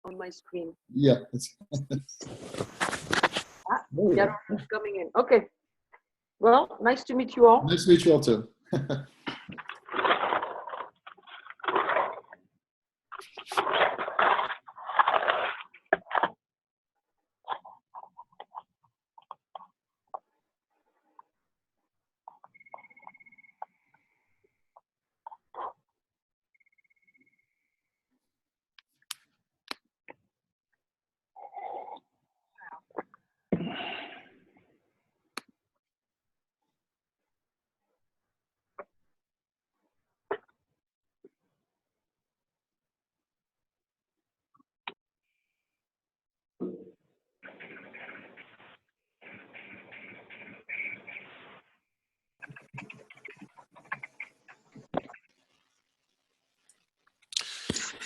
on my screen. Yeah. Yeah, it's coming in. Okay. Well, nice to meet you all. Nice to meet you all too.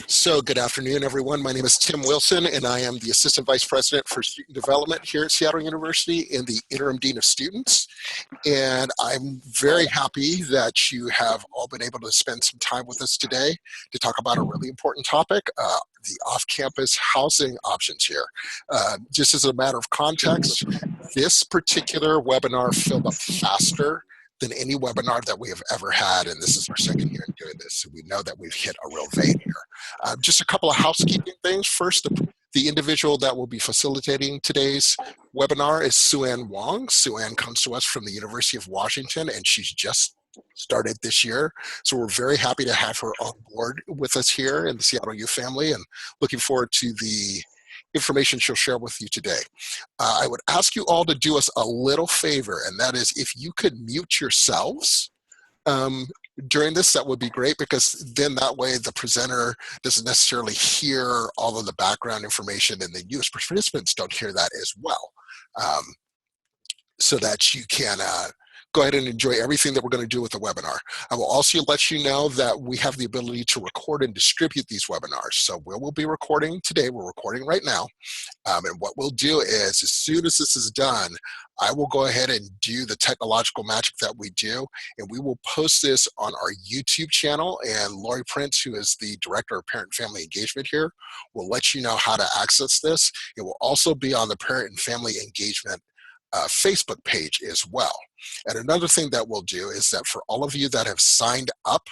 So good afternoon, everyone. My name is Tim Wilson, and I am the Assistant Vice President for Student Development here at Seattle University and the Interim Dean of Students. And I'm very happy that you have all been able to spend some time with us today to talk about a really important topic, the off-campus housing options here. Just as a matter of context, this particular webinar filled up faster than any webinar that we have ever had, and this is our second year in doing this, so we know that we've hit a real vein here. Just a couple of housekeeping things. First, the individual that will be facilitating today's webinar is Huang. Huang comes to us from the University of Washington, and she's just started this year, so we're very happy to have her on board with us here in the Seattle U family, and looking forward to the information she'll share with you today. I would ask you all to do us a little favor, and that is if you could mute yourselves during this, that would be great, because then that way the presenter doesn't necessarily hear all of the background information, and the US participants don't hear that as well, so that you can go ahead and enjoy everything that we're going to do with the webinar. I will also let you know that we have the ability to record and distribute these webinars. So we will be recording today. We're recording right now. And what we'll do is, as soon as this is done, I will go ahead and do the technological magic that we do, and we will post this on our YouTube channel. And Lori Prince, who is the Director of Parent and Family Engagement here, will let you know how to access this. It will also be on the Parent and Family Engagement Facebook page as well. And another thing that we'll do is that for all of you that have signed up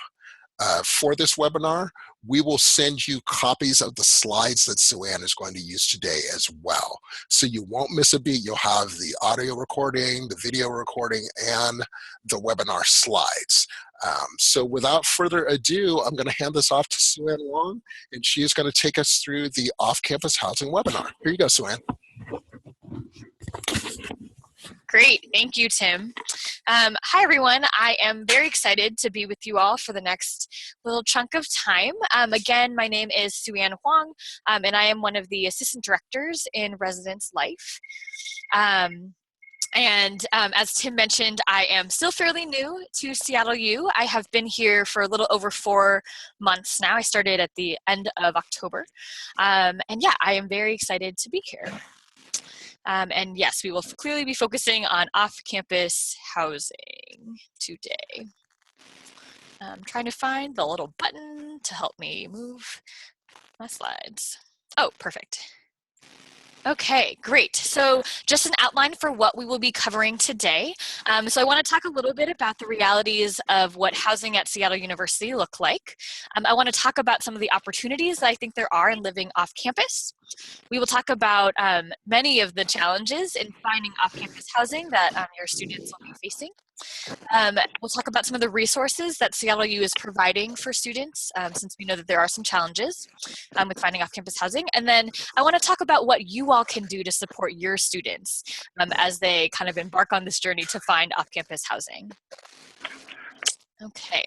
for this webinar, we will send you copies of the slides that Suanne is going to use today as well. So you won't miss a beat. You'll have the audio recording, the video recording, and the webinar slides. So without further ado, I'm going to hand this off to Suanne Huang, and she is going to take us through the off-campus housing webinar. Here you go, Suanne. Great, thank you, Tim. Hi, everyone. I am very excited to be with you all for the next little chunk of time. Again, my name is Suanne Huang, and I am one of the assistant directors in Residence Life. As Tim mentioned, I am still fairly new to Seattle U. I have been here for a little over 4 months now. I started at the end of October. And yeah, I am very excited to be here. And yes, we will clearly be focusing on off-campus housing today. I'm trying to find the little button to help me move my slides. Oh, perfect. Okay, great. So just an outline for what we will be covering today. So I want to talk a little bit about the realities of what housing at Seattle University look like. I want to talk about some of the opportunities that I think there are in living off campus. We will talk about many of the challenges in finding off-campus housing that your students will be facing. We'll talk about some of the resources that Seattle U is providing for students, since we know that there are some challenges with finding off-campus housing. And then I want to talk about what you all can do to support your students as they kind of embark on this journey to find off-campus housing. Okay,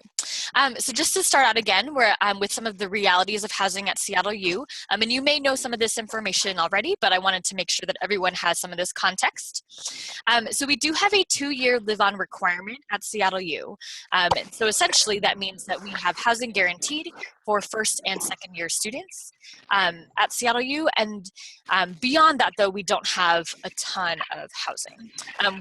so just to start out again, we're with some of the realities of housing at Seattle U, and you may know some of this information already, but I wanted to make sure that everyone has some of this context. So we do have a 2-year live-on requirement at Seattle U. So essentially that means that we have housing guaranteed for first and second year students at Seattle U, and beyond that though, we don't have a ton of housing.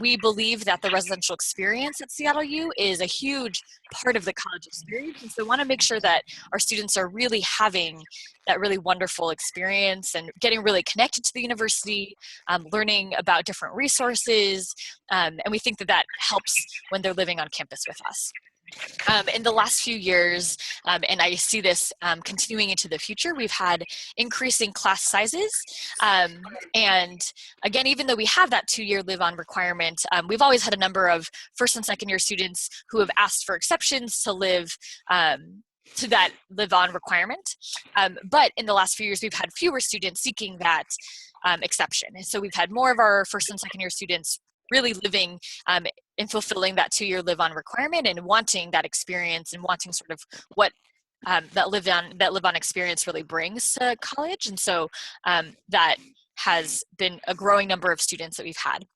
We believe that the residential experience at Seattle U is a huge part of the college experience. And so we want to make sure that our students are really having that really wonderful experience and getting really connected to the university, learning about different resources. And we think that that helps when they're living on campus with us. In the last few years, and I see this continuing into the future, we've had increasing class sizes. And again, even though we have that 2-year live-on requirement, we've always had a number of first and second year students who have asked for exceptions to live to that live-on requirement. But in the last few years, we've had fewer students seeking that exception. And so we've had more of our first and second year students really living and fulfilling that 2-year live-on requirement and wanting that experience and wanting sort of what that live-on experience really brings to college. And so that has been a growing number of students that we've had.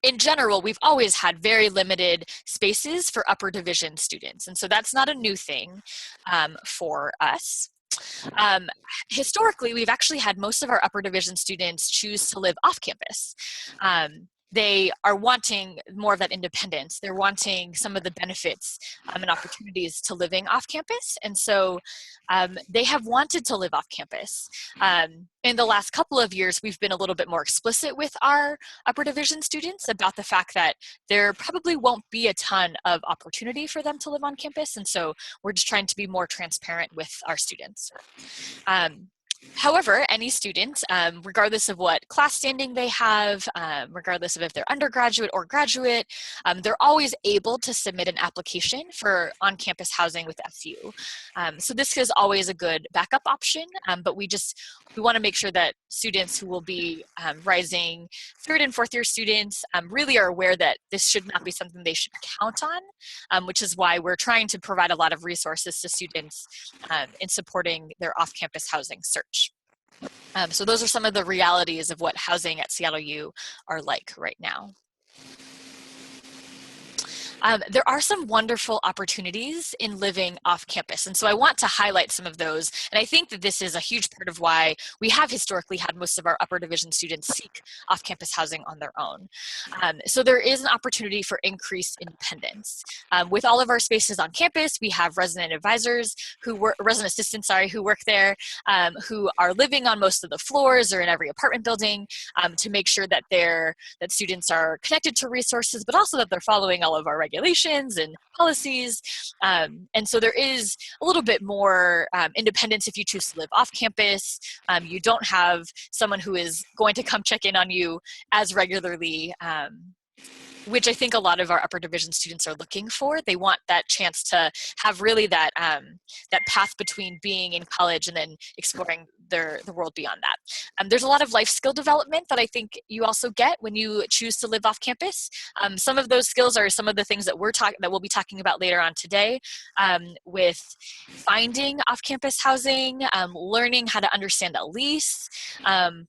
In general, we've always had very limited spaces for upper division students. And so that's not a new thing for us. Historically, we've actually had most of our upper division students choose to live off campus. They are wanting more of that independence. They're wanting some of the benefits and opportunities to living off campus. And so they have wanted to live off campus. In the last couple of years, we've been a little bit more explicit with our upper division students about the fact that there probably won't be a ton of opportunity for them to live on campus. And so we're just trying to be more transparent with our students. However, any student, regardless of what class standing they have, regardless of if they're undergraduate or graduate, they're always able to submit an application for on-campus housing with SU. So this is always a good backup option, but we want to make sure that students who will be rising 3rd and 4th year students really are aware that this should not be something they should count on, which is why we're trying to provide a lot of resources to students in supporting their off-campus housing search. So those are some of the realities of what housing at Seattle U are like right now. There are some wonderful opportunities in living off campus. And so I want to highlight some of those. And I think that this is a huge part of why we have historically had most of our upper division students seek off campus housing on their own. So there is an opportunity for increased independence. With all of our spaces on campus, we have resident advisors resident assistants, who work there, who are living on most of the floors or in every apartment building to make sure that that students are connected to resources, but also that they're following all of our regulations and policies. And so there is a little bit more independence if you choose to live off campus. You don't have someone who is going to come check in on you as regularly, which I think a lot of our upper division students are looking for. They want that chance to have really that path between being in college and then exploring the world beyond that. There's a lot of life skill development that I think you also get when you choose to live off campus. Some of those skills are some of the things that we'll be talking about later on today, with finding off-campus housing, learning how to understand a lease,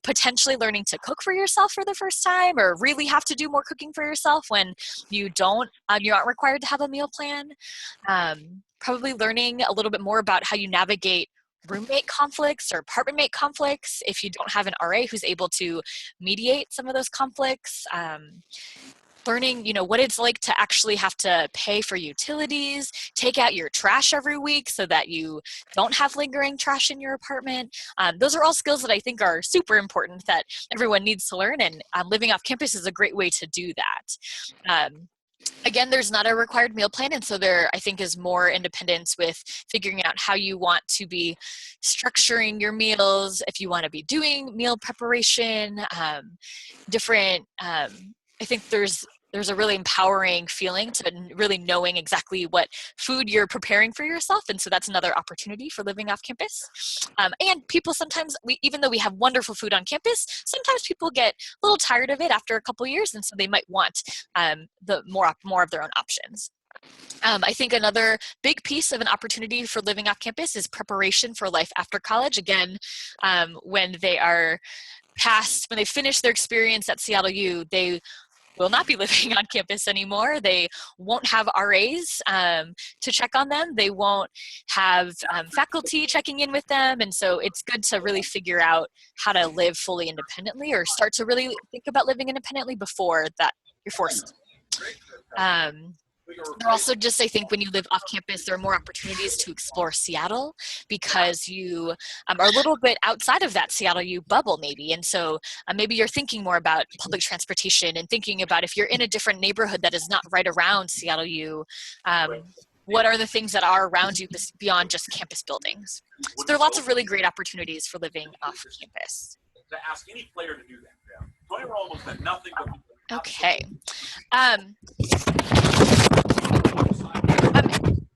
potentially learning to cook for yourself for the first time, or really have to do more cooking for yourself when you aren't required to have a meal plan. Probably learning a little bit more about how you navigate roommate conflicts or apartment mate conflicts if you don't have an RA who's able to mediate some of those conflicts. Learning, what it's like to actually have to pay for utilities, take out your trash every week so that you don't have lingering trash in your apartment. Those are all skills that I think are super important that everyone needs to learn, and living off campus is a great way to do that. Again, there's not a required meal plan, and so there, I think, is more independence with figuring out how you want to be structuring your meals, if you want to be doing meal preparation, I think there's a really empowering feeling to really knowing exactly what food you're preparing for yourself. And so that's another opportunity for living off campus. And people sometimes, even though we have wonderful food on campus, sometimes people get a little tired of it after a couple years. And so they might want more of their own options. I think another big piece of an opportunity for living off campus is preparation for life after college. Again, when they finish their experience at Seattle U, they will not be living on campus anymore. They won't have RAs to check on them. They won't have faculty checking in with them. And so it's good to really figure out how to live fully independently, or start to really think about living independently before that you're forced. There are also just, I think, when you live off campus, there are more opportunities to explore Seattle because you are a little bit outside of that Seattle U bubble maybe. And so maybe you're thinking more about public transportation and thinking about if you're in a different neighborhood that is not right around Seattle U, what are the things that are around you beyond just campus buildings? So there are lots of really great opportunities for living off campus. To ask any player to do that. Yeah. Tony Romo's had nothing but okay.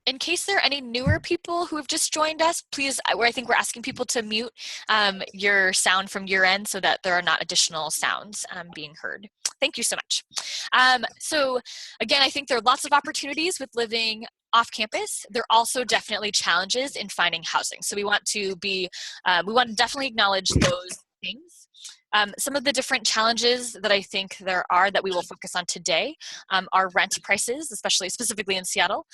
In case there are any newer people who have just joined us, please, I think we're asking people to mute your sound from your end so that there are not additional sounds being heard. Thank you so much. So again, I think there are lots of opportunities with living off campus. There are also definitely challenges in finding housing. So we want to definitely acknowledge those things. Some of the different challenges that I think there are that we will focus on today are rent prices, specifically in Seattle,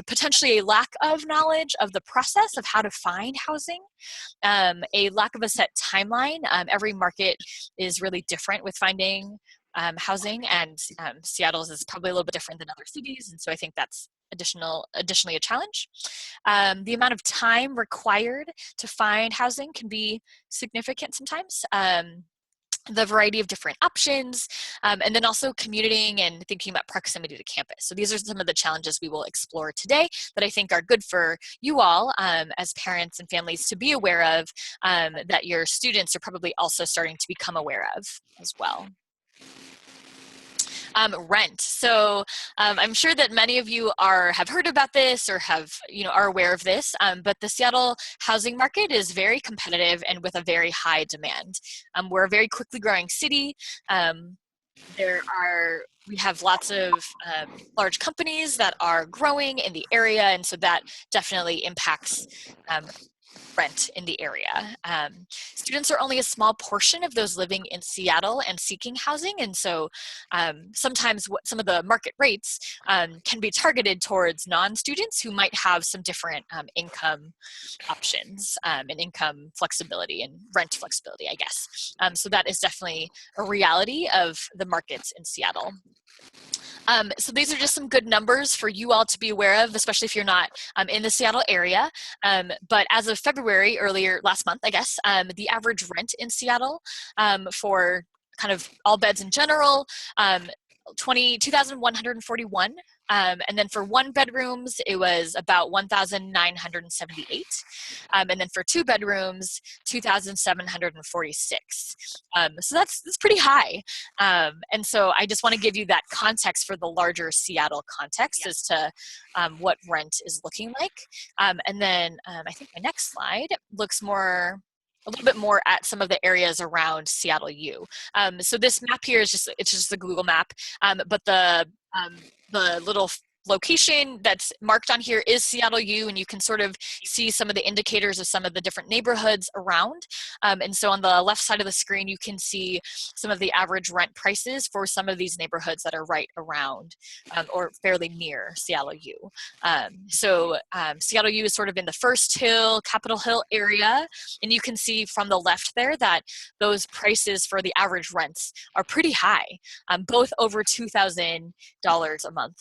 potentially a lack of knowledge of the process of how to find housing, a lack of a set timeline. Every market is really different with finding housing, and Seattle's is probably a little bit different than other cities, and so I think that's additionally a challenge. The amount of time required to find housing can be significant sometimes. The variety of different options, and then also commuting and thinking about proximity to campus. So these are some of the challenges we will explore today that I think are good for you all as parents and families to be aware of, that your students are probably also starting to become aware of as well. Rent. So I'm sure that many of you have heard about this or are aware of this, but the Seattle housing market is very competitive and with a very high demand. We're a very quickly growing city. We have lots of large companies that are growing in the area, and so that definitely impacts rent in the area. Students are only a small portion of those living in Seattle and seeking housing, and so sometimes some of the market rates can be targeted towards non-students who might have some different income options and income flexibility and rent flexibility, I guess. So that is definitely a reality of the markets in Seattle. So these are just some good numbers for you all to be aware of, especially if you're not in the Seattle area. But as of February, last month, I guess, the average rent in Seattle for kind of all beds in general, 2,141. And then for one bedrooms, it was about 1,978. And then for two bedrooms, 2,746. So that's pretty high. And so I just want to give you that context for the larger Seattle context as to what rent is looking like. And then I think my next slide looks a little bit more at some of the areas around Seattle U. So this map here is just the Google map, but the little location that's marked on here is Seattle U, and you can sort of see some of the indicators of some of the different neighborhoods around. And so on the left side of the screen, you can see some of the average rent prices for some of these neighborhoods that are right around or fairly near Seattle U. So Seattle U is sort of in the First Hill, Capitol Hill area, and you can see from the left there that those prices for the average rents are pretty high, both over $2,000 a month.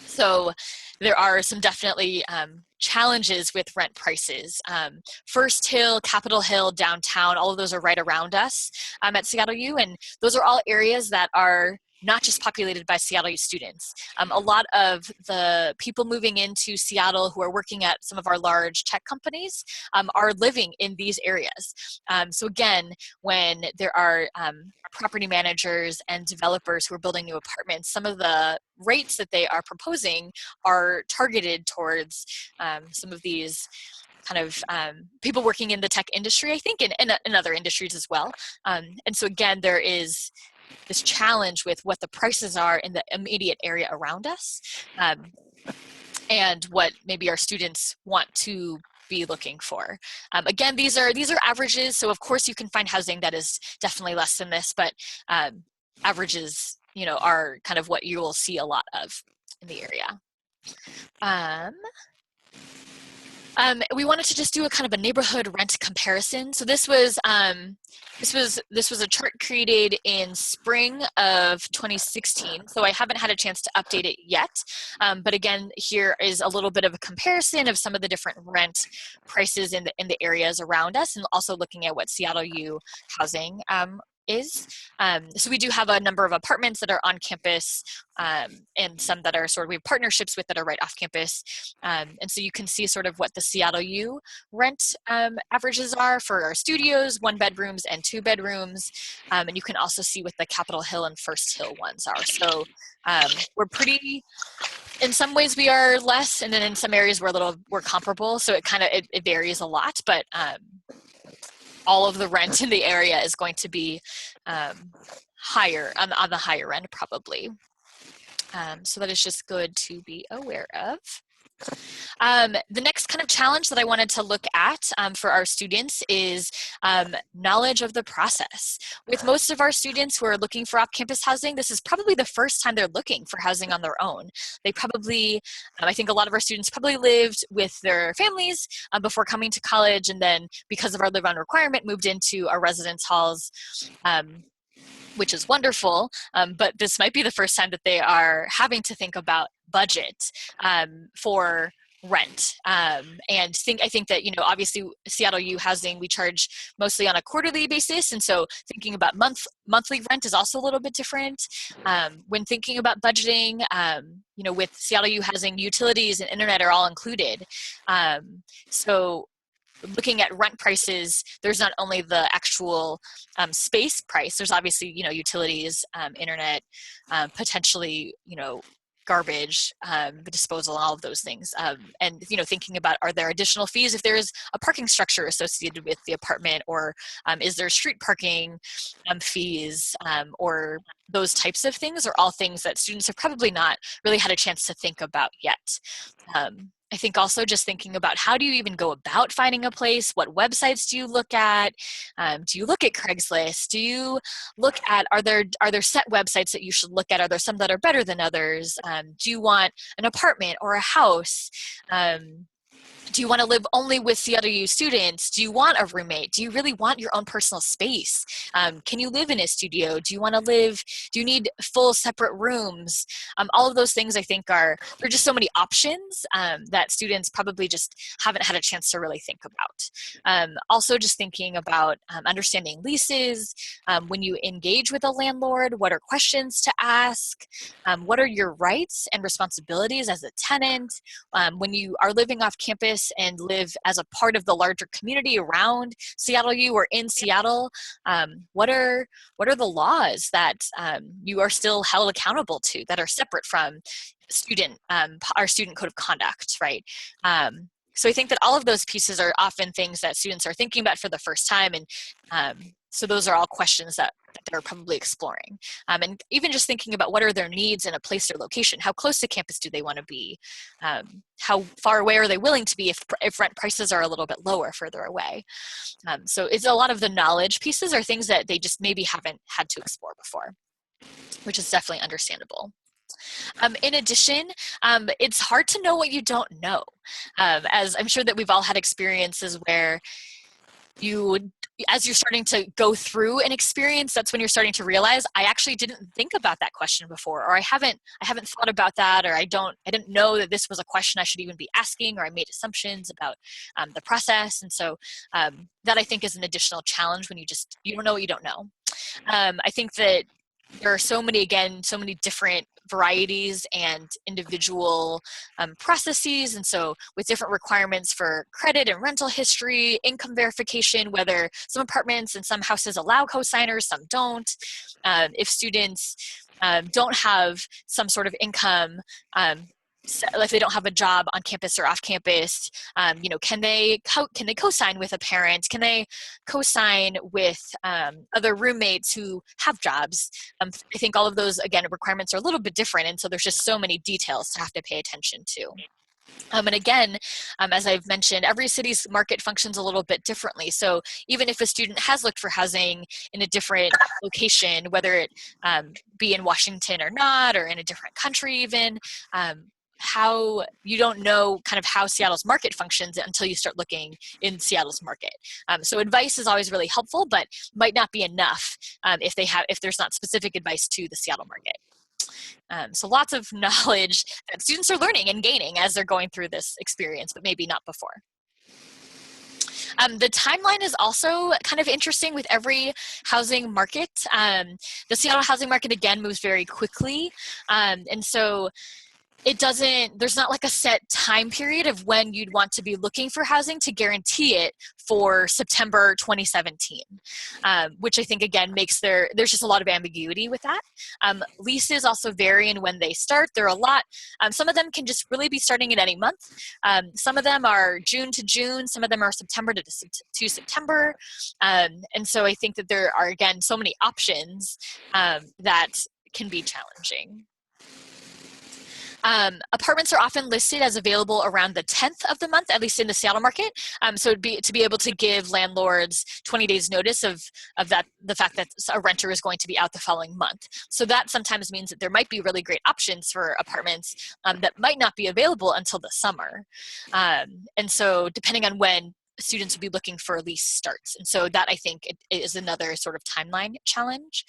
So there are some definitely challenges with rent prices. First Hill, Capitol Hill, downtown, all of those are right around us at Seattle U, and those are all areas that are not just populated by Seattle U students. A lot of the people moving into Seattle who are working at some of our large tech companies are living in these areas. So again, when there are property managers and developers who are building new apartments, some of the rates that they are proposing are targeted towards some of these kind of people working in the tech industry, I think, and other industries as well. And so again, there is this challenge with what the prices are in the immediate area around us, and what maybe our students want to be looking for. Again, these are averages, so of course you can find housing that is definitely less than this, but averages, are kind of what you will see a lot of in the area. We wanted to just do a kind of a neighborhood rent comparison. So this was a chart created in spring of 2016. So I haven't had a chance to update it yet. But again, here is a little bit of a comparison of some of the different rent prices in the areas around us, and also looking at what Seattle U housing is. So we do have a number of apartments that are on campus, and some that are we have partnerships with that are right off campus. And so you can see sort of what the Seattle U rent averages are for our studios, 1 bedrooms and 2 bedrooms. And you can also see what the Capitol Hill and First Hill ones are. So we're pretty, in some ways we are less, and then in some areas we're comparable. So it varies a lot, but all of the rent in the area is going to be higher on the higher end probably. So that is just good to be aware of. The next kind of challenge that I wanted to look at for our students is knowledge of the process. With most of our students who are looking for off-campus housing, this is probably the first time they're looking for housing on their own. They probably, I think a lot of our students probably lived with their families before coming to college, and then because of our live-on requirement, moved into our residence halls, which is wonderful, but this might be the first time that they are having to think about budget for rent. And I think that, obviously Seattle U housing, we charge mostly on a quarterly basis. And so thinking about monthly rent is also a little bit different. When thinking about budgeting, with Seattle U housing, utilities and internet are all included. So looking at rent prices, there's not only the actual space price, there's obviously, utilities, internet, potentially, garbage, the disposal, and all of those things. And, thinking about, are there additional fees if there is a parking structure associated with the apartment, or is there street parking fees, or those types of things are all things that students have probably not really had a chance to think about yet. I think also just thinking about, how do you even go about finding a place? What websites do you look at? Do you look at Craigslist? Do you look at, are there set websites that you should look at? Are there some that are better than others? Do you want an apartment or a house? Do you want to live only with Seattle U students? Do you want a roommate? Do you really want your own personal space? Can you live in a studio? Do you need full separate rooms? All of those things, I think, there are just so many options that students probably just haven't had a chance to really think about. Also just thinking about understanding leases. When you engage with a landlord, what are questions to ask? What are your rights and responsibilities as a tenant? When you are living off campus and live as a part of the larger community around Seattle U or in Seattle, what are the laws that you are still held accountable to that are separate from our student code of conduct, right? So I think that all of those pieces are often things that students are thinking about for the first time, and so those are all questions that they're probably exploring. And even just thinking about, what are their needs in a place or location? How close to campus do they want to be? How far away are they willing to be if rent prices are a little bit lower further away? So it's a lot of the knowledge pieces are things that they just maybe haven't had to explore before, which is definitely understandable. In addition, it's hard to know what you don't know. As I'm sure that we've all had experiences where as you're starting to go through an experience, that's when you're starting to realize, I actually didn't think about that question before, or I haven't thought about that, or I didn't know that this was a question I should even be asking, or I made assumptions about the process. And so that, I think, is an additional challenge when you don't know what you don't know. I think that there are so many different varieties and individual processes. And so with different requirements for credit and rental history, income verification, whether some apartments and some houses allow co-signers, some don't. If students don't have some sort of income, if they don't have a job on campus or off campus, can they co-sign with a parent? Can they co-sign with other roommates who have jobs? I think all of those, again, requirements are a little bit different, and so there's just so many details to have to pay attention to. And again, as I've mentioned, every city's market functions a little bit differently. So even if a student has looked for housing in a different location, whether it be in Washington or not, or in a different country even, you don't know kind of how Seattle's market functions until you start looking in Seattle's market. So advice is always really helpful, but might not be enough if there's not specific advice to the Seattle market. So lots of knowledge that students are learning and gaining as they're going through this experience, but maybe not before. The timeline is also kind of interesting with every housing market. The Seattle housing market, again, moves very quickly. And so there's not like a set time period of when you'd want to be looking for housing to guarantee it for September 2017, which I think, again, there's just a lot of ambiguity with that. Leases also vary in when they start. There are a lot. Some of them can just really be starting at any month. Some of them are June to June. Some of them are September to September. And so I think that there are, again, so many options that can be challenging. Apartments are often listed as available around the 10th of the month, at least in the Seattle market. So to be able to give landlords 20 days notice of the fact that a renter is going to be out the following month. So that sometimes means that there might be really great options for apartments that might not be available until the summer. And so depending on when students would be looking for lease starts. And so that, I think, is another sort of timeline challenge.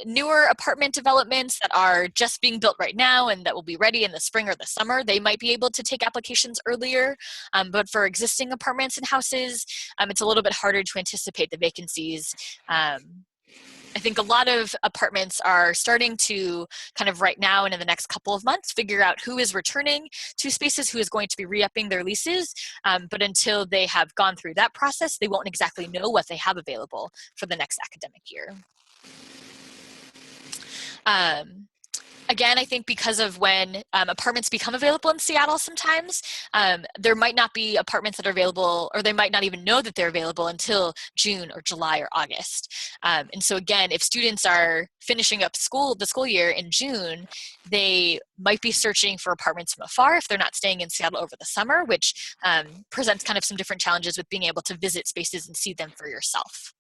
Newer apartment developments that are just being built right now and that will be ready in the spring or the summer, they might be able to take applications earlier. But for existing apartments and houses, it's a little bit harder to anticipate the vacancies. I think a lot of apartments are starting to kind of right now and in the next couple of months figure out who is returning to spaces, who is going to be re-upping their leases. But until they have gone through that process, they won't exactly know what they have available for the next academic year. Again, I think because of when apartments become available in Seattle sometimes, there might not be apartments that are available, or they might not even know that they're available until June or July or August. And so again, if students are finishing up the school year in June, they might be searching for apartments from afar if they're not staying in Seattle over the summer, which presents kind of some different challenges with being able to visit spaces and see them for yourself.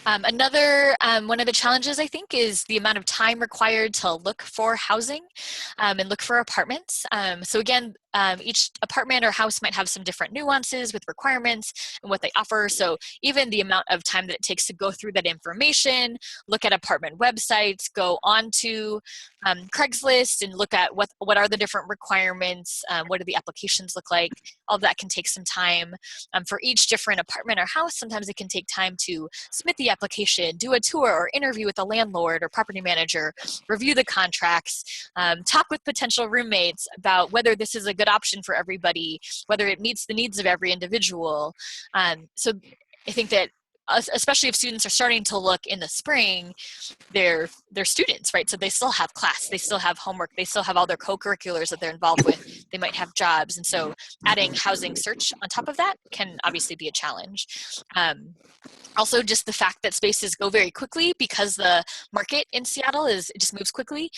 Another one of the challenges, I think, is the amount of time required to look for housing and look for apartments. So again, each apartment or house might have some different nuances with requirements and what they offer. So even the amount of time that it takes to go through that information, look at apartment websites, go onto Craigslist and look at what are the different requirements, what do the applications look like, all of that can take some time. For each different apartment or house, sometimes it can take time to submit the application, do a tour or interview with a landlord or property manager, review the contracts, talk with potential roommates about whether this is a good option for everybody, whether it meets the needs of every individual. So I think that especially if students are starting to look in the spring, they're students, right? So they still have class, they still have homework, they still have all their co-curriculars that they're involved with, they might have jobs. And so adding housing search on top of that can obviously be a challenge. Also, just the fact that spaces go very quickly because the market in Seattle it just moves quickly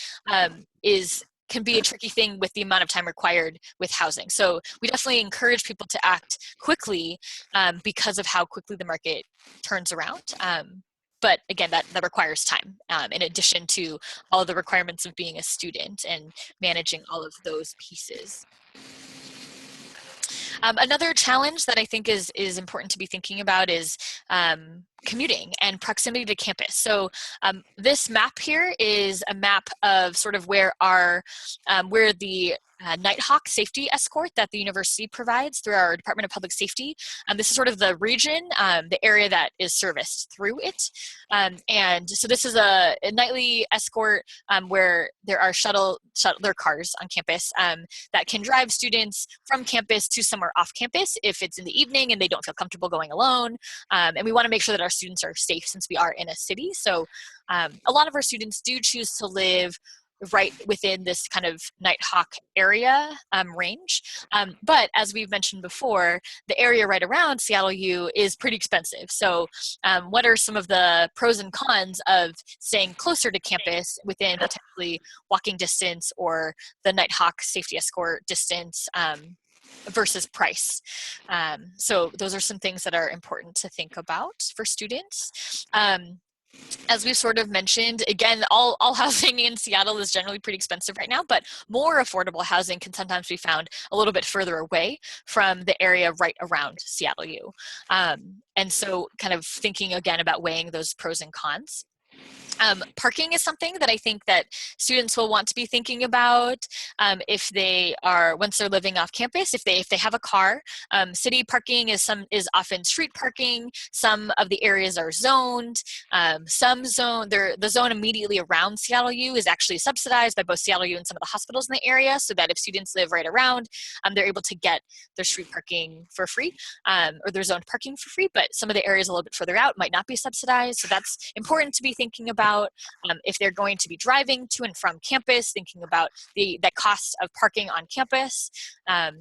can be a tricky thing with the amount of time required with housing. So we definitely encourage people to act quickly because of how quickly the market turns around. But again, that requires time in addition to all of the requirements of being a student and managing all of those pieces. Another challenge that I think is important to be thinking about is commuting and proximity to campus. So this map here is a map of sort of where the Redhawk safety escort that the university provides through our Department of Public Safety. This is sort of the region, the area that is serviced through it. And so this is a nightly escort where there are there are cars on campus that can drive students from campus to somewhere off campus if it's in the evening and they don't feel comfortable going alone. And we want to make sure that our students are safe since we are in a city. So a lot of our students do choose to live right within this kind of Redhawk area range. But as we've mentioned before, the area right around Seattle U is pretty expensive. So what are some of the pros and cons of staying closer to campus within potentially walking distance or the Redhawk safety escort distance versus price? So those are some things that are important to think about for students. as we've sort of mentioned, again, all housing in Seattle is generally pretty expensive right now, but more affordable housing can sometimes be found a little bit further away from the area right around Seattle U. And so kind of thinking again about weighing those pros and cons. Parking is something that I think that students will want to be thinking about if they are, once they're living off campus, if they have a car. City parking is often street parking. Some of the areas are zoned. The zone immediately around Seattle U is actually subsidized by both Seattle U and some of the hospitals in the area, so that if students live right around, they're able to get their street parking for free, or their zoned parking for free, but some of the areas a little bit further out might not be subsidized, so that's important to be thinking about. If they're going to be driving to and from campus, thinking about the cost of parking on campus.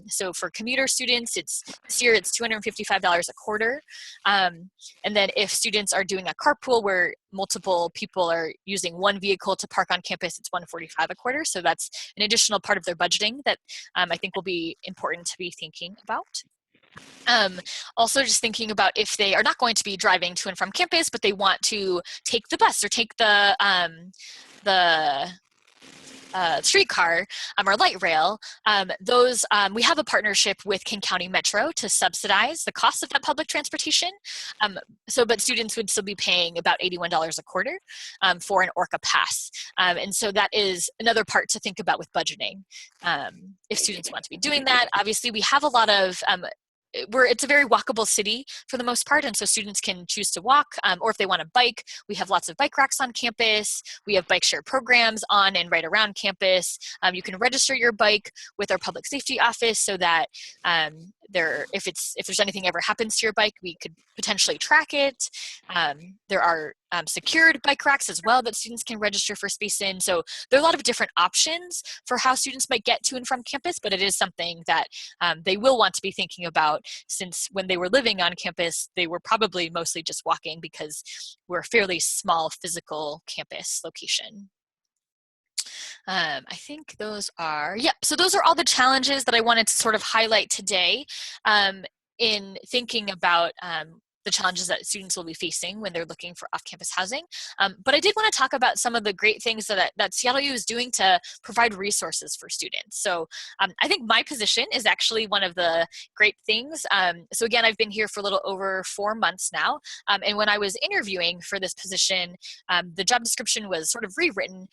So for commuter students, this year it's $255 a quarter. And then if students are doing a carpool where multiple people are using one vehicle to park on campus, it's $145 a quarter. So that's an additional part of their budgeting that I think will be important to be thinking about. Also just thinking about if they are not going to be driving to and from campus, but they want to take the bus or take the streetcar or light rail, we have a partnership with King County Metro to subsidize the cost of that public transportation. But students would still be paying about $81 a quarter for an Orca pass. And so that is another part to think about with budgeting. If students want to be doing that, obviously we have a lot of it's a very walkable city for the most part, and so students can choose to walk, or if they want to bike, we have lots of bike racks on campus. We have bike share programs on and right around campus. You can register your bike with our public safety office so that if there's anything ever happens to your bike, we could potentially track it. There are secured bike racks as well that students can register for space in. So there are a lot of different options for how students might get to and from campus, but it is something that they will want to be thinking about, since when they were living on campus, they were probably mostly just walking because we're a fairly small physical campus location. I think those are, so those are all the challenges that I wanted to sort of highlight today in thinking about the challenges that students will be facing when they're looking for off-campus housing. But I did want to talk about some of the great things that Seattle U is doing to provide resources for students. So I think my position is actually one of the great things. So again, I've been here for a little over 4 months now. And when I was interviewing for this position, the job description was sort of rewritten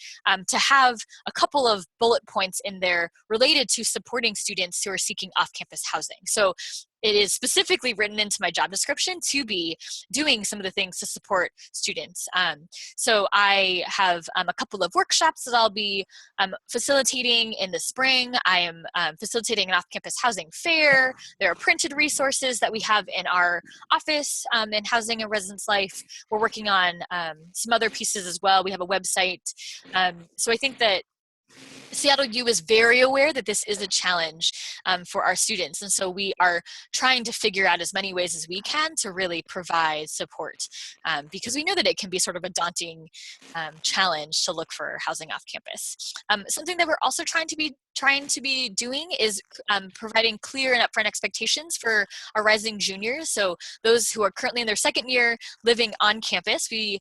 to have a couple of bullet points in there related to supporting students who are seeking off-campus housing. So it is specifically written into my job description to be doing some of the things to support students. So I have a couple of workshops that I'll be facilitating in the spring. I am facilitating an off-campus housing fair. There are printed resources that we have in our office in Housing and Residence Life. We're working on some other pieces as well. We have a website. So I think that Seattle U is very aware that this is a challenge for our students, and so we are trying to figure out as many ways as we can to really provide support, because we know that it can be sort of a daunting challenge to look for housing off campus. Something that we're also trying to be doing is providing clear and upfront expectations for our rising juniors. So those who are currently in their second year living on campus, we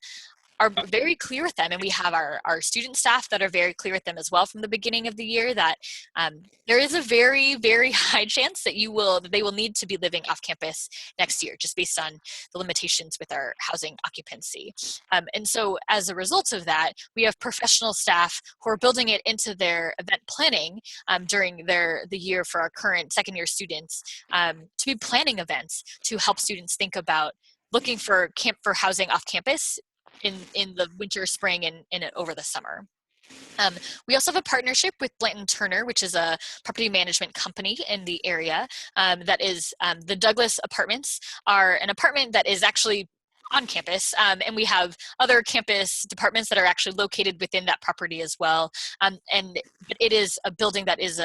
are very clear with them, and we have our student staff that are very clear with them as well from the beginning of the year that there is a very, very high chance that they will need to be living off campus next year, just based on the limitations with our housing occupancy. And so as a result of that, we have professional staff who are building it into their event planning during the year for our current second year students to be planning events to help students think about looking for housing off campus in the winter, spring, and over the summer. We also have a partnership with Blanton Turner, which is a property management company in the area. That is, the Douglas Apartments are an apartment that is actually on campus, and we have other campus departments that are actually located within that property as well. But it is a building that is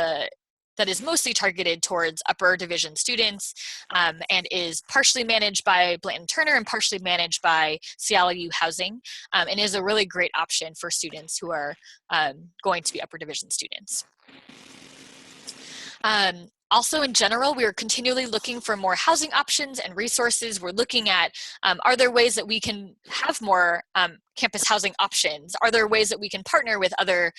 mostly targeted towards upper division students, and is partially managed by Blanton Turner and partially managed by Seattle U Housing, and is a really great option for students who are going to be upper division students. Also, in general, we are continually looking for more housing options and resources. We're looking at, are there ways that we can have more off-campus housing options? Are there ways that we can partner with other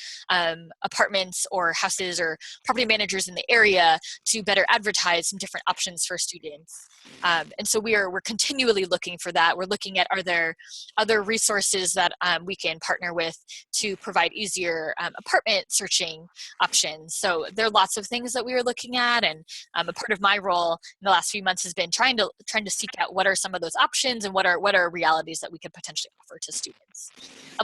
apartments or houses or property managers in the area to better advertise some different options for students? And so we're continually looking for that. We're looking at, are there other resources that we can partner with to provide easier apartment searching options? So there are lots of things that we are looking at, and a part of my role in the last few months has been trying to seek out what are some of those options and what are realities that we could potentially offer to students.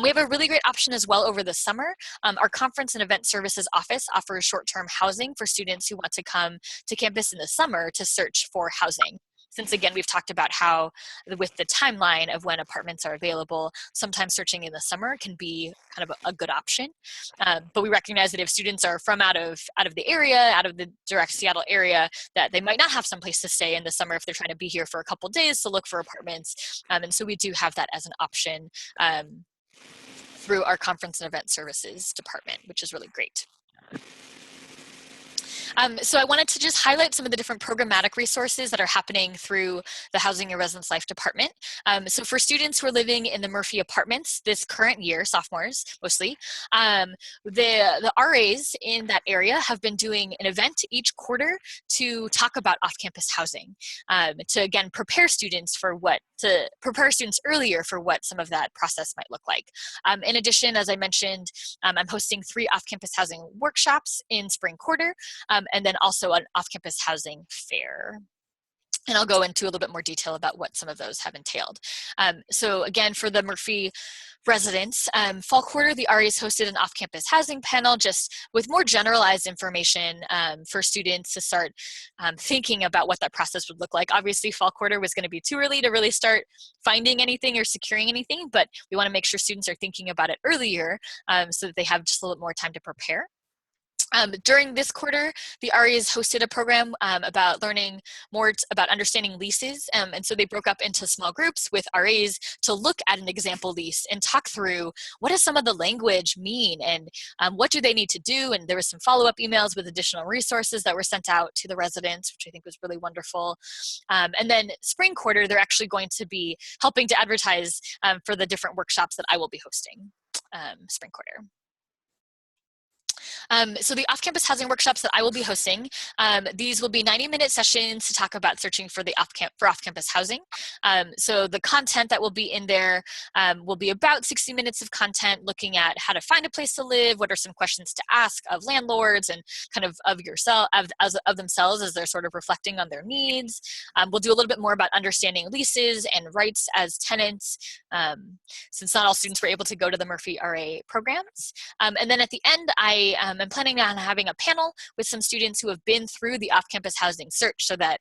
We have a really great option as well over the summer. Our Conference and Event Services Office offers short-term housing for students who want to come to campus in the summer to search for housing. Since again, we've talked about how with the timeline of when apartments are available, sometimes searching in the summer can be kind of a good option. But we recognize that if students are from out of the area, out of the direct Seattle area, that they might not have some place to stay in the summer if they're trying to be here for a couple days to look for apartments. And so we do have that as an option through our Conference and Event Services department, which is really great. So I wanted to just highlight some of the different programmatic resources that are happening through the Housing and Residence Life Department. So for students who are living in the Murphy apartments this current year, sophomores mostly, the RAs in that area have been doing an event each quarter to talk about off-campus housing, to again prepare students earlier for what some of that process might look like. In addition, as I mentioned, I'm hosting 3 off-campus housing workshops in spring quarter, and then also an off-campus housing fair. And I'll go into a little bit more detail about what some of those have entailed. So again, for the Murphy residents, fall quarter, the RAs hosted an off-campus housing panel just with more generalized information for students to start thinking about what that process would look like. Obviously, fall quarter was going to be too early to really start finding anything or securing anything, but we want to make sure students are thinking about it earlier so that they have just a little more time to prepare. During this quarter, the RAs hosted a program about learning more about understanding leases. And so they broke up into small groups with RAs to look at an example lease and talk through what does some of the language mean and what do they need to do. And there was some follow-up emails with additional resources that were sent out to the residents, which I think was really wonderful. And then spring quarter, they're actually going to be helping to advertise for the different workshops that I will be hosting spring quarter. So the off-campus housing workshops that I will be hosting, these will be 90-minute sessions to talk about searching for off-campus housing. So the content that will be in there will be about 60 minutes of content looking at how to find a place to live, what are some questions to ask of landlords and kind of themselves as they're sort of reflecting on their needs. We'll do a little bit more about understanding leases and rights as tenants, since not all students were able to go to the Murphy RA programs. And then at the end, I'm planning on having a panel with some students who have been through the off-campus housing search so that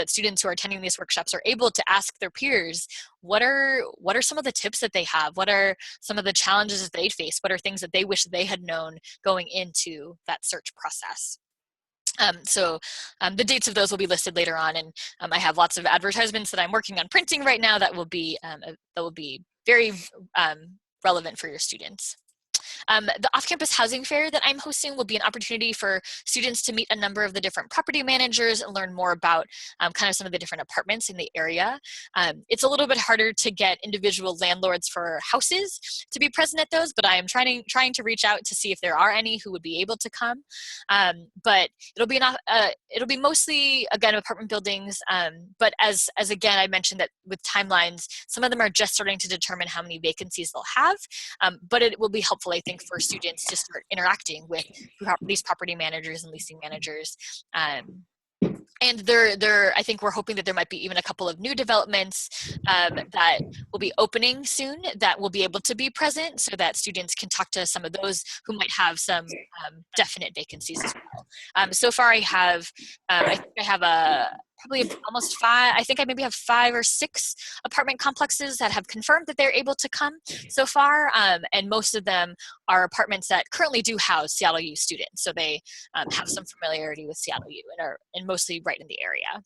students who are attending these workshops are able to ask their peers, what are some of the tips that they have? What are some of the challenges that they face? What are things that they wish they had known going into that search process? So the dates of those will be listed later on, and I have lots of advertisements that I'm working on printing right now that will be very relevant for your students. The off-campus housing fair that I'm hosting will be an opportunity for students to meet a number of the different property managers and learn more about kind of some of the different apartments in the area. It's a little bit harder to get individual landlords for houses to be present at those, but I am trying to reach out to see if there are any who would be able to come. But it'll be mostly, again, apartment buildings, but as again, I mentioned that with timelines, some of them are just starting to determine how many vacancies they'll have, but it will be helpful, I think, for students to start interacting with these property managers and leasing managers. And I think we're hoping that there might be even a couple of new developments that will be opening soon that will be able to be present so that students can talk to some of those who might have some definite vacancies as well. So far I think I have probably almost 5, I think I maybe have 5 or 6 apartment complexes that have confirmed that they're able to come so far, and most of them are apartments that currently do house Seattle U students, so they have some familiarity with Seattle U and mostly right in the area.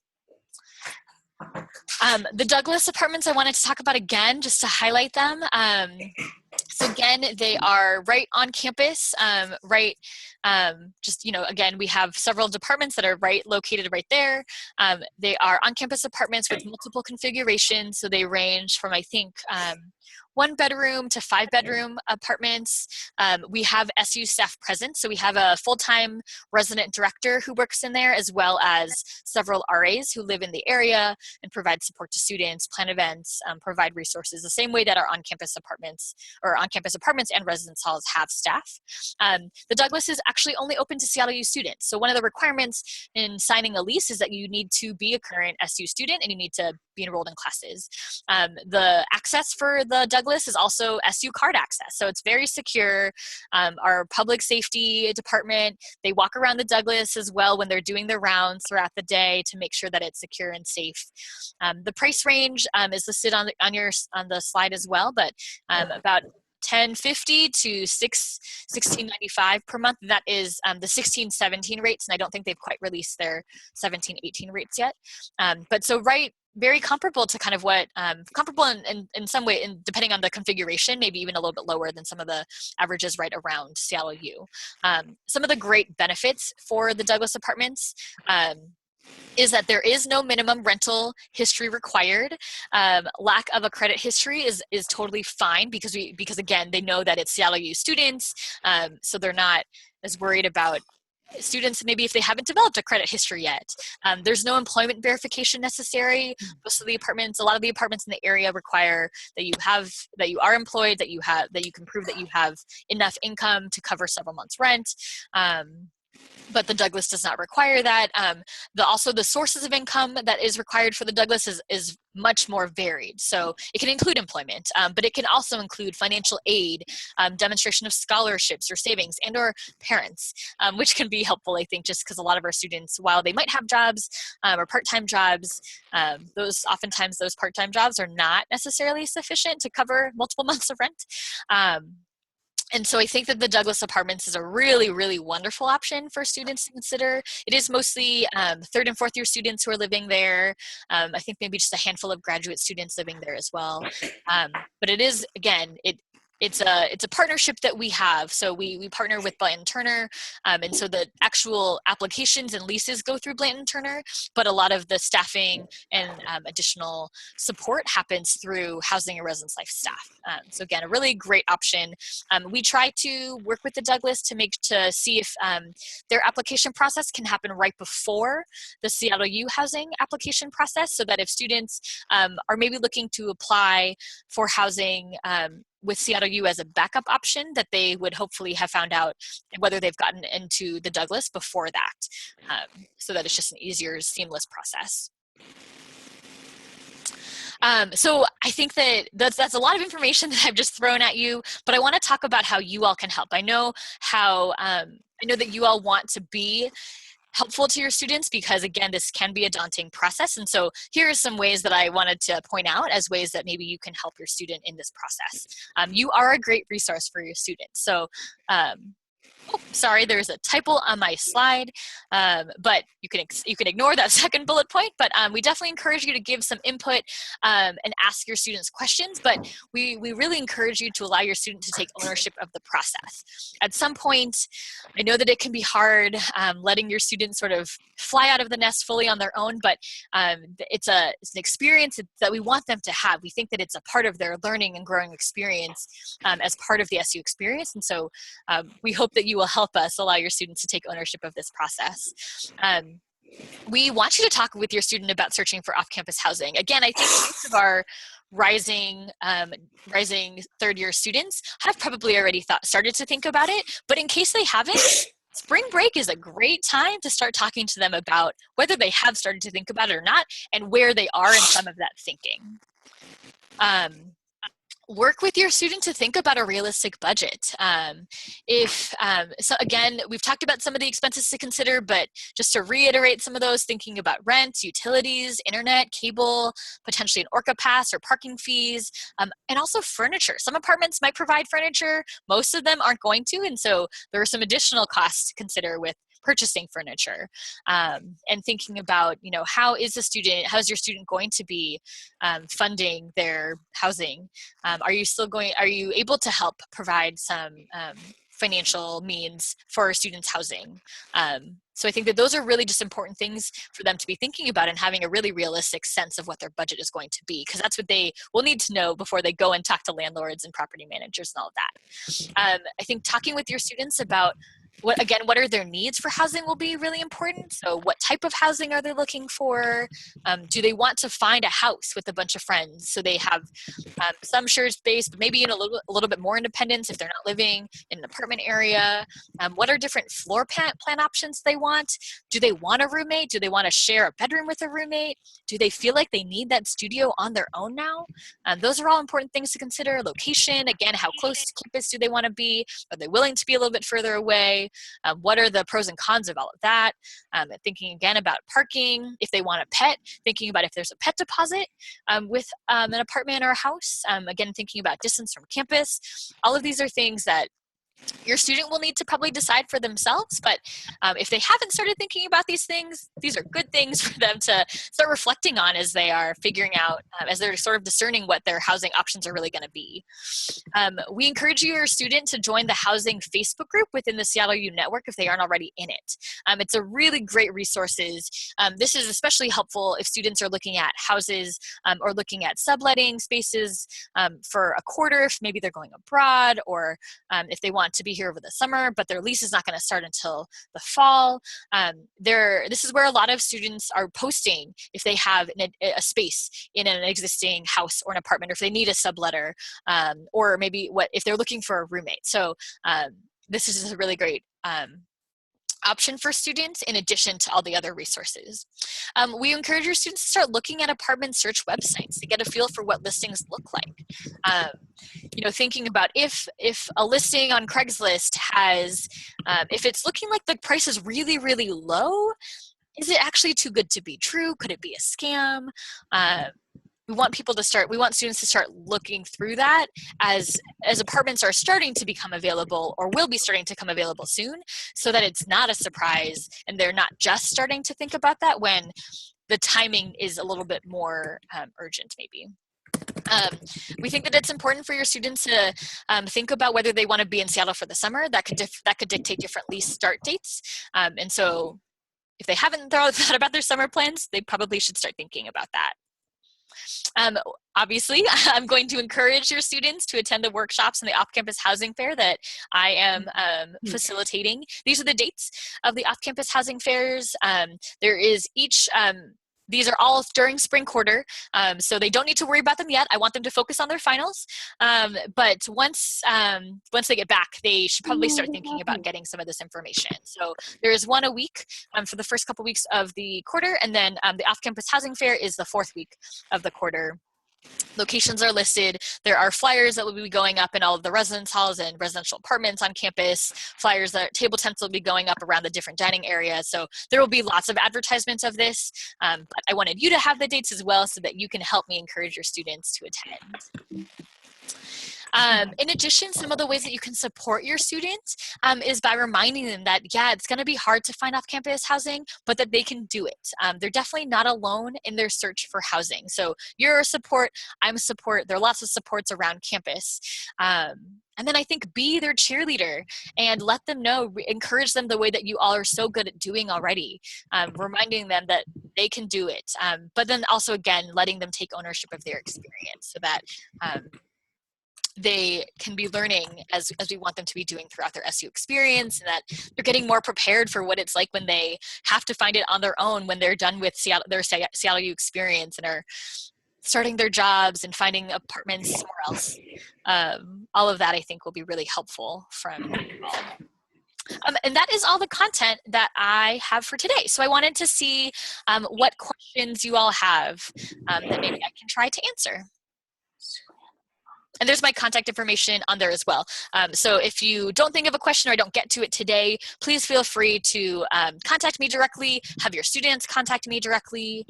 The Douglas apartments I wanted to talk about again, just to highlight them. So again, they are right on campus, just, again, we have several departments that are located right there. They are on-campus apartments with multiple configurations. So they range from, I think, 1-bedroom to 5-bedroom apartments. We have SU staff present. So we have a full-time resident director who works in there, as well as several RAs who live in the area and provide support to students, plan events, provide resources, the same way that our on-campus apartments and residence halls have staff. The Douglas is actually only open to Seattle U students. So one of the requirements in signing a lease is that you need to be a current SU student and you need to be enrolled in classes. The access for the Douglas is also SU card access. So it's very secure. Our public safety department, they walk around the Douglas as well when they're doing their rounds throughout the day to make sure that it's secure and safe. The price range is listed on the slide as well, but about $10.50 to $16.95 per month. That is the 16-17 rates, and I don't think they've quite released their 17-18 rates yet. But so very comparable to kind of what, comparable in some way, depending on the configuration, maybe even a little bit lower than some of the averages right around Seattle U. Some of the great benefits for the Douglas apartments is that there is no minimum rental history required. Lack of a credit history is totally fine because again, they know that it's Seattle U students, so they're not as worried about students maybe if they haven't developed a credit history yet. There's no employment verification necessary. Most of the apartments, a lot of the apartments in the area require that you are employed, that you can prove that you have enough income to cover several months rent. But the Douglas does not require that. Also the sources of income that is required for the Douglas is much more varied. So it can include employment, but it can also include financial aid, demonstration of scholarships or savings, and or parents, which can be helpful, I think, just because a lot of our students, while they might have jobs or part-time jobs, oftentimes those part-time jobs are not necessarily sufficient to cover multiple months of rent. And so I think that the Douglas Apartments is a really, really wonderful option for students to consider. It is mostly 3rd and 4th year students who are living there. I think maybe just a handful of graduate students living there as well. But it is, again, it's a partnership that we have. So we partner with Blanton Turner, and so the actual applications and leases go through Blanton Turner, but a lot of the staffing and additional support happens through Housing and Residence Life staff. So again, a really great option. We try to work with the Douglas to see if their application process can happen right before the Seattle U housing application process, so that if students are maybe looking to apply for housing with Seattle U as a backup option, that they would hopefully have found out whether they've gotten into the Douglas before that, so that it's just an easier, seamless process. So I think that's a lot of information that I've just thrown at you, but I want to talk about how you all can help. I know that you all want to be helpful to your students because, again, this can be a daunting process. And so here are some ways that I wanted to point out as ways that maybe you can help your student in this process. You are a great resource for your students. So, sorry, there's a typo on my slide, but you can ignore that second bullet point. But we definitely encourage you to give some input and ask your students questions. But we really encourage you to allow your student to take ownership of the process. At some point, I know that it can be hard letting your students sort of fly out of the nest fully on their own, but it's an experience that we want them to have. We think that it's a part of their learning and growing experience as part of the SU experience. And so we hope that you will help us allow your students to take ownership of this process. We want you to talk with your student about searching for off-campus housing. Again, I think most of our rising third-year students have probably already started to think about it, but in case they haven't, spring break is a great time to start talking to them about whether they have started to think about it or not, and where they are in some of that thinking. Work with your student to think about a realistic budget. So again, we've talked about some of the expenses to consider, but just to reiterate some of those, thinking about rent, utilities, internet, cable, potentially an Orca pass or parking fees, and also furniture. Some apartments might provide furniture, most of them aren't going to, and so there are some additional costs to consider with purchasing furniture, and thinking about, you know, how is your student going to be funding their housing? Are you able to help provide some financial means for students' housing? So I think that those are really just important things for them to be thinking about and having a really realistic sense of what their budget is going to be, because that's what they will need to know before they go and talk to landlords and property managers and all of that. I think talking with your students about what are their needs for housing will be really important. So what type of housing are they looking for? Do they want to find a house with a bunch of friends so they have some shared space, but maybe in a little bit more independence if they're not living in an apartment area? What are different floor plan options they want? Do they want a roommate? Do they want to share a bedroom with a roommate? Do they feel like they need that studio on their own now? Those are all important things to consider. Location, again, how close to campus do they want to be? Are they willing to be a little bit further away? What are the pros and cons of all of that? Thinking again about parking, if they want a pet, thinking about if there's a pet deposit with an apartment or a house. Again, thinking about distance from campus. All of these are things that your student will need to probably decide for themselves, but if they haven't started thinking about these things, these are good things for them to start reflecting on as they are figuring out, as they're sort of discerning what their housing options are really going to be. We encourage your student to join the housing Facebook group within the Seattle U Network if they aren't already in it. It's a really great resource. This is especially helpful if students are looking at houses or looking at subletting spaces for a quarter, if maybe they're going abroad, or if they want to be here over the summer, but their lease is not going to start until the fall. This is where a lot of students are posting if they have a space in an existing house or an apartment, or if they need a subletter, or maybe if they're looking for a roommate. So this is just a really great option for students in addition to all the other resources. We encourage your students to start looking at apartment search websites to get a feel for what listings look like. You know, thinking about if a listing on Craigslist has, if it's looking like the price is really, really low, is it actually too good to be true? Could it be a scam? We want students to start looking through that as apartments are starting to become available or will be starting to come available soon, so that it's not a surprise and they're not just starting to think about that when the timing is a little bit more urgent maybe. We think that it's important for your students to think about whether they want to be in Seattle for the summer. That could dictate different lease start dates. And so if they haven't thought about their summer plans, they probably should start thinking about that. Obviously, I'm going to encourage your students to attend the workshops in the off-campus housing fair that I am facilitating. These are the dates of the off-campus housing fairs. These are all during spring quarter, so they don't need to worry about them yet. I want them to focus on their finals. But once they get back, they should probably start thinking about getting some of this information. So there is one a week for the first couple weeks of the quarter, and then the off-campus housing fair is the fourth week of the quarter. Locations are listed. There are flyers that will be going up in all of the residence halls and residential apartments on campus, table tents will be going up around the different dining areas. So there will be lots of advertisements of this, but I wanted you to have the dates as well so that you can help me encourage your students to attend. In addition, some of the ways that you can support your students is by reminding them that, yeah, it's going to be hard to find off-campus housing, but that they can do it. They're definitely not alone in their search for housing. So you're a support, I'm a support. There are lots of supports around campus. And then I think be their cheerleader and let them know, encourage them the way that you all are so good at doing already, reminding them that they can do it. But then also, again, letting them take ownership of their experience so that they can be learning as we want them to be doing throughout their SU experience, and that they're getting more prepared for what it's like when they have to find it on their own when they're done with their Seattle U experience and are starting their jobs and finding apartments somewhere else. All of that I think will be really helpful from you all. And that is all the content that I have for today. So I wanted to see what questions you all have that maybe I can try to answer. And there's my contact information on there as well. So if you don't think of a question or I don't get to it today, please feel free to contact me directly, have your students contact me directly.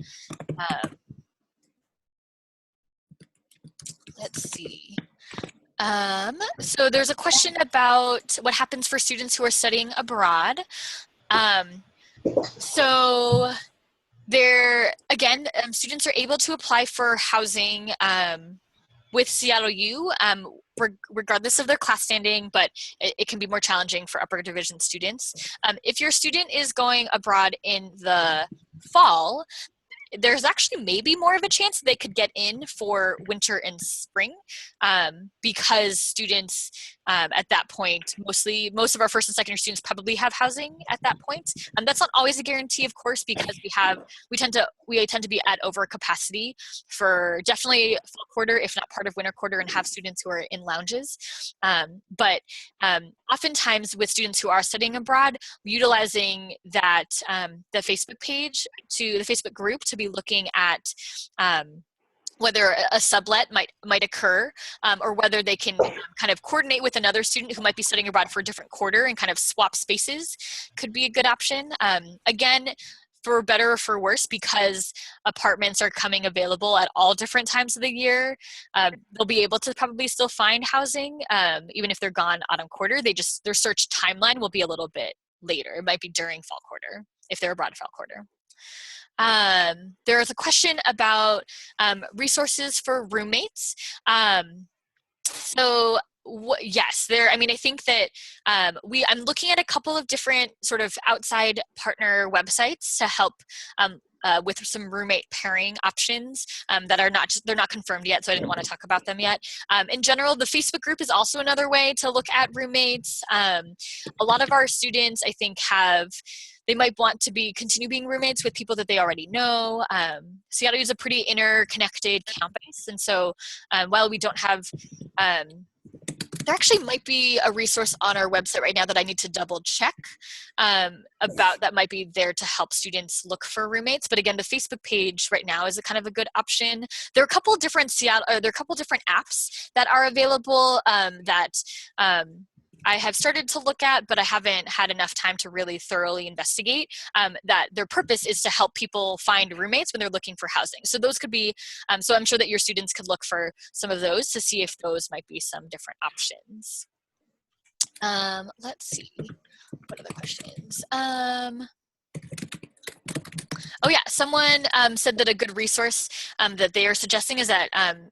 Let's see. So there's a question about what happens for students who are studying abroad. So there, again, students are able to apply for housing with Seattle U, regardless of their class standing, but it can be more challenging for upper division students. If your student is going abroad in the fall, there's actually maybe more of a chance that they could get in for winter and spring, because students at that point, most of our first and second year students probably have housing at that point. That's not always a guarantee, of course, because we tend to be at over capacity for definitely fall quarter, if not part of winter quarter, and have students who are in lounges. But oftentimes with students who are studying abroad, utilizing that the Facebook group to be looking at whether a sublet might occur, or whether they can kind of coordinate with another student who might be studying abroad for a different quarter and kind of swap spaces could be a good option. Again, for better or for worse, because apartments are coming available at all different times of the year, they'll be able to probably still find housing, even if they're gone autumn quarter. Their search timeline will be a little bit later. It might be during fall quarter if they're abroad fall quarter. There is a question about resources for roommates. Yes, I mean, I think that I'm looking at a couple of different sort of outside partner websites to help with some roommate pairing options that they're not confirmed yet, so I didn't want to talk about them yet. In general, the Facebook group is also another way to look at roommates. A lot of our students, I think, they might want to continue being roommates with people that they already know. Seattle is a pretty interconnected campus, and so while we don't have there actually might be a resource on our website right now that I need to double check about, that might be there to help students look for roommates. But again, the Facebook page right now is a kind of a good option. There are a couple different apps that are available that I have started to look at, but I haven't had enough time to really thoroughly investigate, that their purpose is to help people find roommates when they're looking for housing. So those could be, so I'm sure that your students could look for some of those to see if those might be some different options. Let's see, what other questions? Oh yeah, someone said that a good resource that they are suggesting is that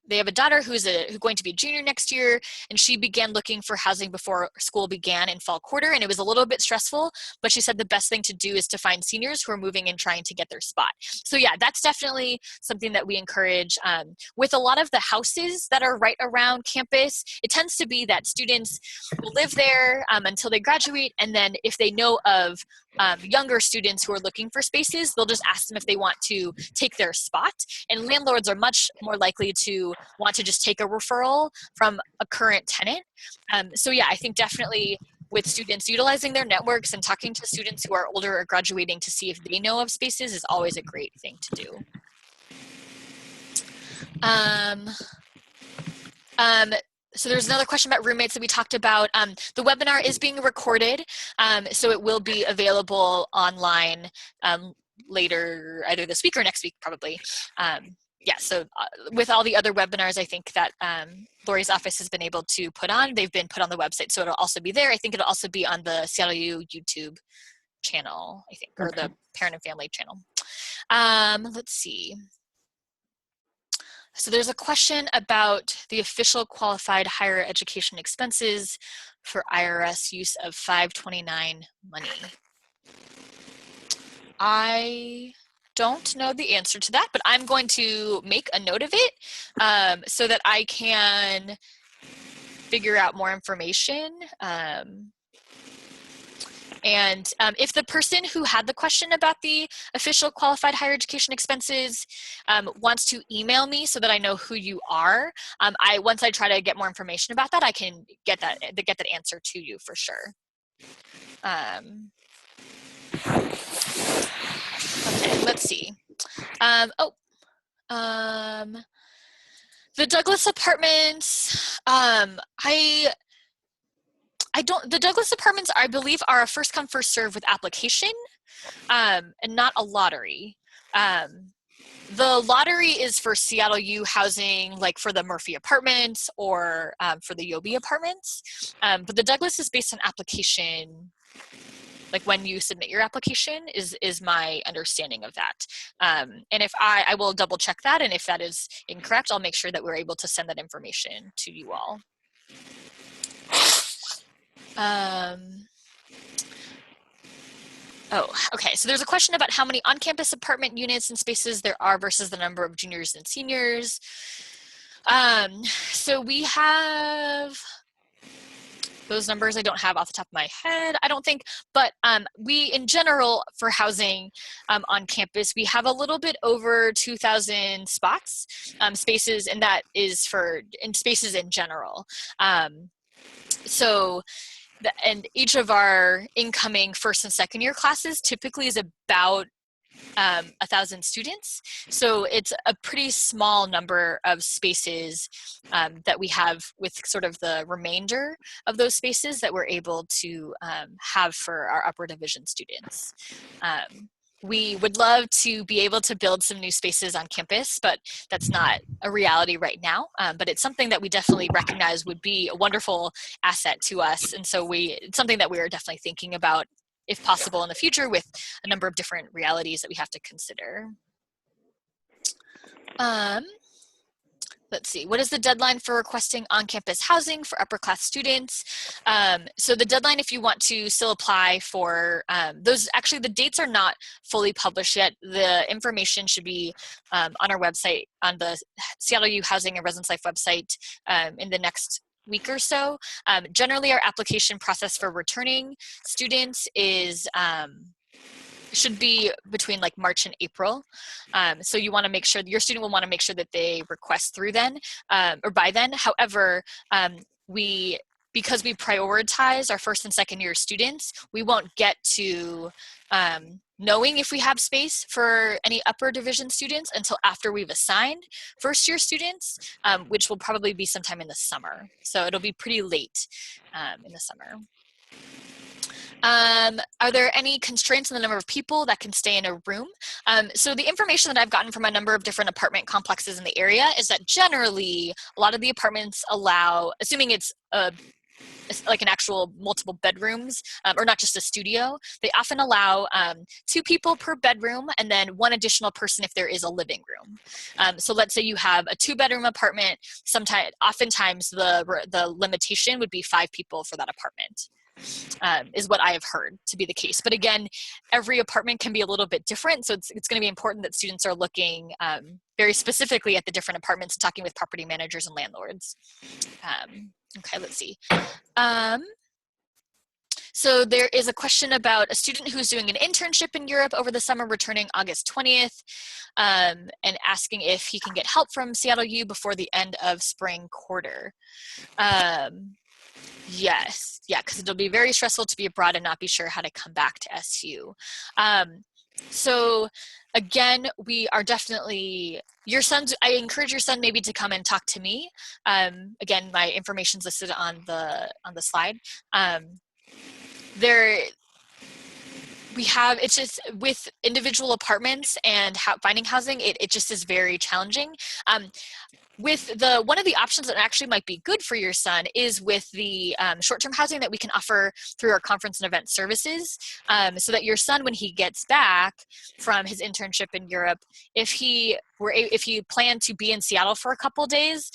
they have a daughter who's going to be a junior next year, and she began looking for housing before school began in fall quarter, and it was a little bit stressful, but she said the best thing to do is to find seniors who are moving and trying to get their spot. So yeah, that's definitely something that we encourage. With a lot of the houses that are right around campus, it tends to be that students will live there until they graduate, and then if they know of younger students who are looking for spaces, they'll just ask them if they want to take their spot. And landlords are much more likely to want to just take a referral from a current tenant. So yeah, I think definitely with students utilizing their networks and talking to students who are older or graduating to see if they know of spaces is always a great thing to do. So there's another question about roommates that we talked about. The webinar is being recorded, so it will be available online later, either this week or next week, probably. Yeah, so with all the other webinars, I think that Lori's office has been able to put on, they've been put on the website, so it'll also be there. I think it'll also be on the Seattle U YouTube channel, I think, or the parent and family channel. Let's see. So there's a question about the official qualified higher education expenses for IRS use of 529 money. I don't know the answer to that, but I'm going to make a note of it so that I can figure out more information. And if the person who had the question about the official qualified higher education expenses wants to email me so that I know who you are, once I try to get more information about that, I can get that answer to you for sure. Okay, let's see. The Douglas Apartments, the Douglas Apartments, I believe, are a first come, first serve with application, and not a lottery. The lottery is for Seattle U housing, like for the Murphy Apartments or for the Yobi Apartments. But the Douglas is based on application. like when you submit your application is my understanding of that. And if I will double check that, and if that is incorrect, I'll make sure that we're able to send that information to you all. Oh, okay. So there's a question about how many on-campus apartment units and spaces there are versus the number of juniors and seniors. So we have those numbers I don't have off the top of my head, I don't think, but we in general for housing on campus, we have a little bit over 2,000 spots, spaces, and that is in spaces in general. And each of our incoming first and second year classes typically is about 1,000 students. So it's a pretty small number of spaces that we have with sort of the remainder of those spaces that we're able to have for our upper division students. We would love to be able to build some new spaces on campus, but that's not a reality right now. But it's something that we definitely recognize would be a wonderful asset to us. And so it's something that we are definitely thinking about, if possible, in the future, with a number of different realities that we have to consider. Let's see, what is the deadline for requesting on-campus housing for upper class students? So the deadline, if you want to still apply for those, actually the dates are not fully published yet. The information should be on our website, on the Seattle U Housing and Residence Life website in the next week or so. Generally, our application process for returning students should be between like March and April. So you want to make sure your student will want to make sure that they request through then or by then. However, because we prioritize our first and second year students, we won't get to knowing if we have space for any upper division students until after we've assigned first year students, which will probably be sometime in the summer. So it'll be pretty late in the summer. Are there any constraints on the number of people that can stay in a room? So the information that I've gotten from a number of different apartment complexes in the area is that generally a lot of the apartments allow, assuming it's like an actual multiple bedrooms or not just a studio, they often allow 2 people per bedroom and then 1 additional person if there is a living room. So let's say you have a 2-bedroom apartment, oftentimes the limitation would be 5 people for that apartment. Is what I have heard to be the case. But again, every apartment can be a little bit different. So it's going to be important that students are looking very specifically at the different apartments and talking with property managers and landlords. Okay, let's see. So there is a question about a student who's doing an internship in Europe over the summer, returning August 20th, and asking if he can get help from Seattle U before the end of spring quarter. Yes, yeah, because it'll be very stressful to be abroad and not be sure how to come back to SU. So again, we are definitely, I encourage your son maybe to come and talk to me. Again, my information's listed on the slide. It's just with individual apartments and finding housing, it just is very challenging. With one of the options that actually might be good for your son is with the short-term housing that we can offer through our conference and event services, so that your son, when he gets back from his internship in Europe, if he planned to be in Seattle for a couple days,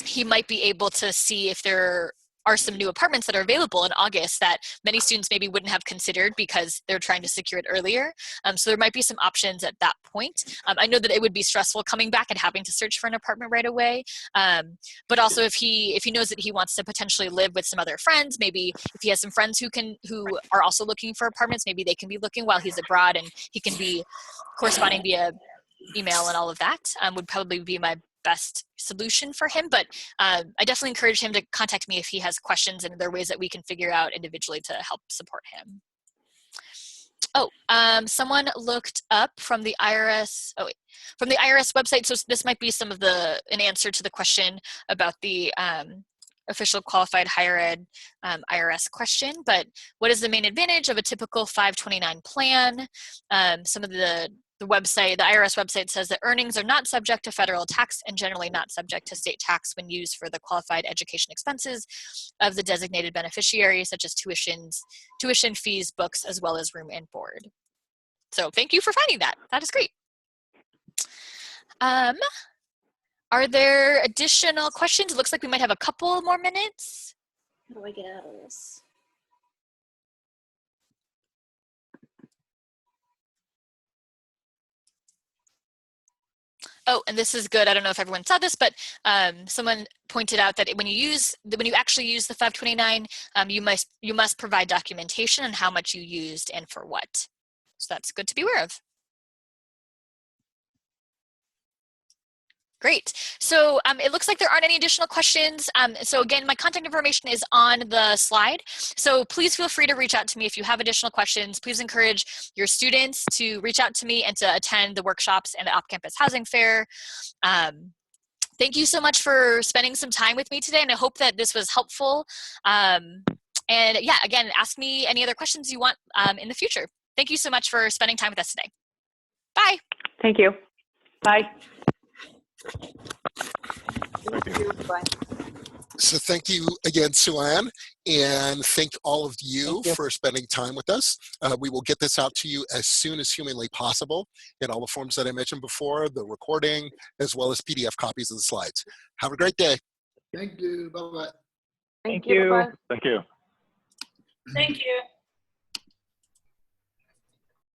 he might be able to see if there are some new apartments that are available in August that many students maybe wouldn't have considered because they're trying to secure it earlier. So there might be some options at that point. I know that it would be stressful coming back and having to search for an apartment right away. But also if he knows that he wants to potentially live with some other friends, maybe if he has some friends who are also looking for apartments, maybe they can be looking while he's abroad and he can be corresponding via email and all of that, would probably be my best solution for him. But I definitely encourage him to contact me if he has questions, and there are ways that we can figure out individually to help support him. Someone looked up from the IRS, from the IRS website. So this might be an answer to the question about the official qualified higher ed IRS question, but what is the main advantage of a typical 529 plan? Some of the the website, the IRS website says that earnings are not subject to federal tax and generally not subject to state tax when used for the qualified education expenses of the designated beneficiary, such as tuition fees, books, as well as room and board. So thank you for finding that. That is great. Are there additional questions? It looks like we might have a couple more minutes. How do I get out of this? Oh, and this is good. I don't know if everyone saw this, but someone pointed out that when you actually use the 529, you must provide documentation on how much you used and for what. So that's good to be aware of. Great. So it looks like there aren't any additional questions. So again, my contact information is on the slide. So please feel free to reach out to me if you have additional questions. Please encourage your students to reach out to me and to attend the workshops and the off-campus housing fair. Thank you so much for spending some time with me today, and I hope that this was helpful. And yeah, again, ask me any other questions you want in the future. Thank you so much for spending time with us today. Bye. Thank you. Bye. Bye. So thank you again, Sue-Ann, and thank all of you for spending time with us. We will get this out to you as soon as humanly possible in all the forms that I mentioned before, the recording, as well as PDF copies of the slides. Have a great day. Thank you. Bye-bye. Thank you. Bye. Thank you. Thank you.